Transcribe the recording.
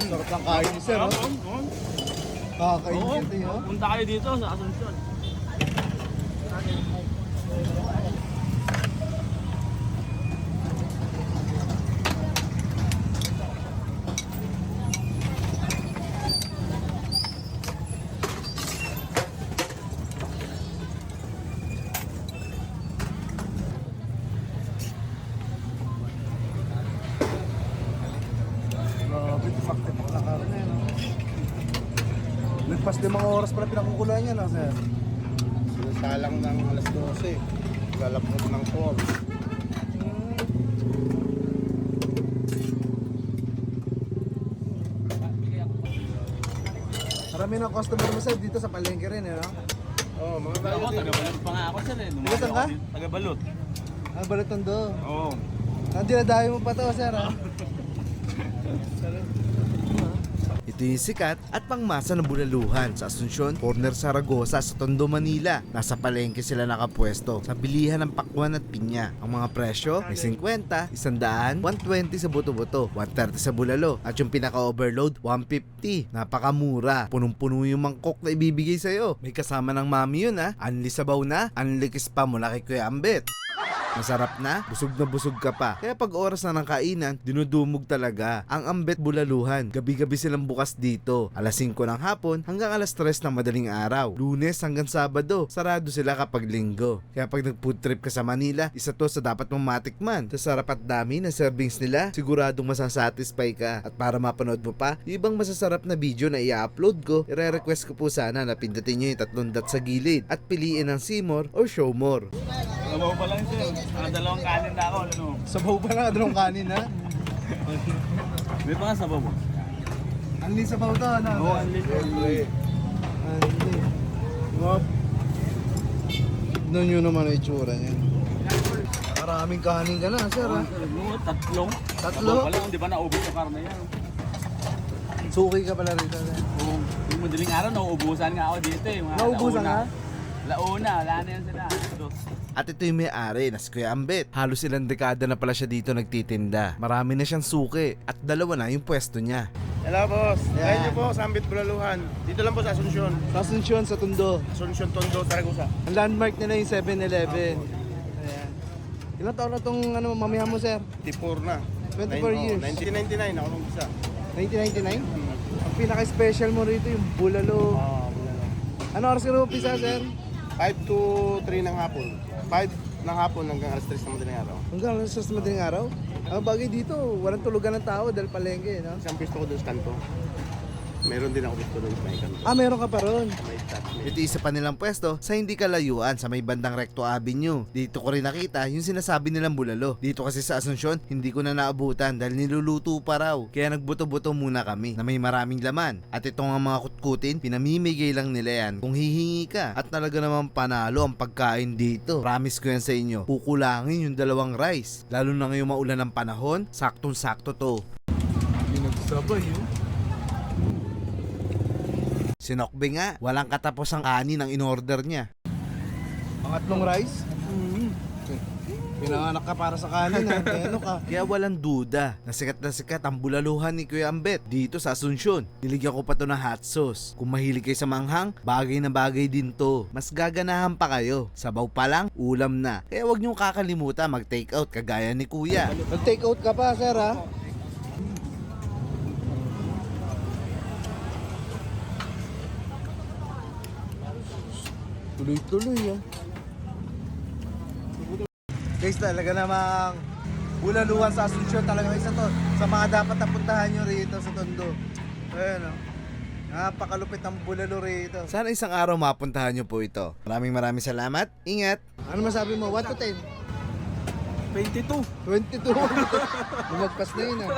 Sarap ng kain ni sir, oh. Kakain dito, oh. Punta kayo dito sa Asuncion. Grabe, tipak-tipak na karne, no? Nagpas 5 oras pala pinakukulan niya, no, sir? Sinasalang ng alas 12. Lalapot ng 4. Marami ng customer mo, sir, dito sa palengke rin, no? Oh, mga tayo Ako, dito. taga-balot pa nga ako sir eh. Taga saan ka? Taga-balot. Ah, Balatondo. Oo. Nandinadayo mo pa to, sir, ha? Ito yung sikat at pangmasa ng bulaluhan sa Asuncion, Corner Zaragoza sa Tondo, Manila. Nasa palengke sila nakapwesto sa bilihan ng pakwan at pinya. Ang mga presyo may 50, 100, 120 sa buto-buto, 130 sa bulalo at yung pinaka-overload 150. Napakamura. Punong-puno yung mangkok na ibibigay sa'yo. May kasama ng mami yun ha. Anli sabaw na, anli kispa mula kay Kuya Ambet. Masarap na busog ka pa. Kaya pag oras na ng kainan, dinudumog talaga ang Ambet Bulaluhan. Gabi-gabi silang bukas dito. Alas 5 ng hapon hanggang alas 3 ng madaling araw. Lunes hanggang Sabado, sarado sila kapag linggo. Kaya pag nag-food trip ka sa Manila, isa to sa dapat mong matikman. Sa sarap at dami ng servings nila, siguradong masasatisfy ka. At para mapanood mo pa, yung ibang masasarap na video na i-upload ko, i-request ko po sana na pindutin nyo yung 3 dot sa gilid at piliin ang see more or show more. Sabaw pa lang sir. Dalawang kanin na ako. Ano? Sabaw pa na, dalawang kanin, ha? May pa nga sabaw mo. Anli sabaw to, ano? Oo, anli. Anli. Wap. Tignan nyo naman ang itsura niyan. Maraming kanin ka na, sir, ha? Tatlong. Tatlo? Sabaw pa lang, di ba naubos sa karne yan? Suki ka pala rito, sir. Oo. Yung madaling araw, nauubusan nga ako dito eh. Mga Nauubusan launa. ka? Launa, wala na yan sila. At ito yung may-ari na si Kuya Ambet. Halos ilang dekada na pala siya dito nagtitinda. Marami na siyang suki at 2 na yung pwesto niya. Hello, boss. Yeah. Kain niyo po sa Ambet Bulaluhan. Dito lang po sa Asuncion. Sa Asuncion, sa Tondo. Asuncion, Tondo, Zaragoza. Ang landmark nila yung 7-Eleven. Ayan. Ilang taon na itong ano, mamihan mo, sir? 24 na. 24 years. 1999 ako nung isa. 1999? Ang pinaka-special mo rito yung bulalo. Ano oras ka umpisa, sir? 5 to 3 ng hapon. 5 ng hapon hanggang alas 3 ng madaling araw. Hanggang alas 6 madaling araw? Ang bagay dito, walang tulugan ng tao dahil palengke, no? Isang pisto ko doon sa kanto. Meron din ako gusto doon sa may kanto. Ah, meron ka pa ron. May stats. Ito isa pa nilang pwesto sa hindi kalayuan sa may bandang Recto Avenue. Dito ko rin nakita yung sinasabi nilang bulalo. Dito kasi sa Asuncion, hindi ko na naabutan dahil niluluto pa raw. Kaya nagbuto-buto muna kami na may maraming laman. At itong ang mga kutkutin, pinamimigay lang nila yan kung hihingi ka. At talaga naman panalo ang pagkain dito. Promise ko yan sa inyo, kukulangin yung 2 rice. Lalo na ngayong maulan ng panahon, saktong-sakto to. Hindi nagsabay, yun. Sinokbe nga, walang katapos ang kanin ang in-order niya. Pangatlong rice? Pinanganak ka para sa kanin, ha? Ano ka? Kaya walang duda na sikat ang bulaluhan ni Kuya Ambet dito sa Asuncion. Niligyan ko pa to ng hot sauce. Kung mahilig kayo sa manghang, bagay na bagay din to. Mas gaganahan pa kayo. Sabaw pa lang, ulam na. Kaya wag niyong kakalimutan mag-take out kagaya ni Kuya. Mag-take out ka pa, sir, ha? Tuloy-tuloy, ha? Guys, talaga namang bulaluhan sa Asuncion, talaga isa to sa mga dapat napuntahan nyo rito sa Tondo. Ayan, o. Napakalupit ang bulalo rito. Sana isang araw mapuntahan niyo po ito. Maraming salamat. Ingat! Ano masabi mo? 1 to 10? 22. 22. Lumagpas na yun, ha?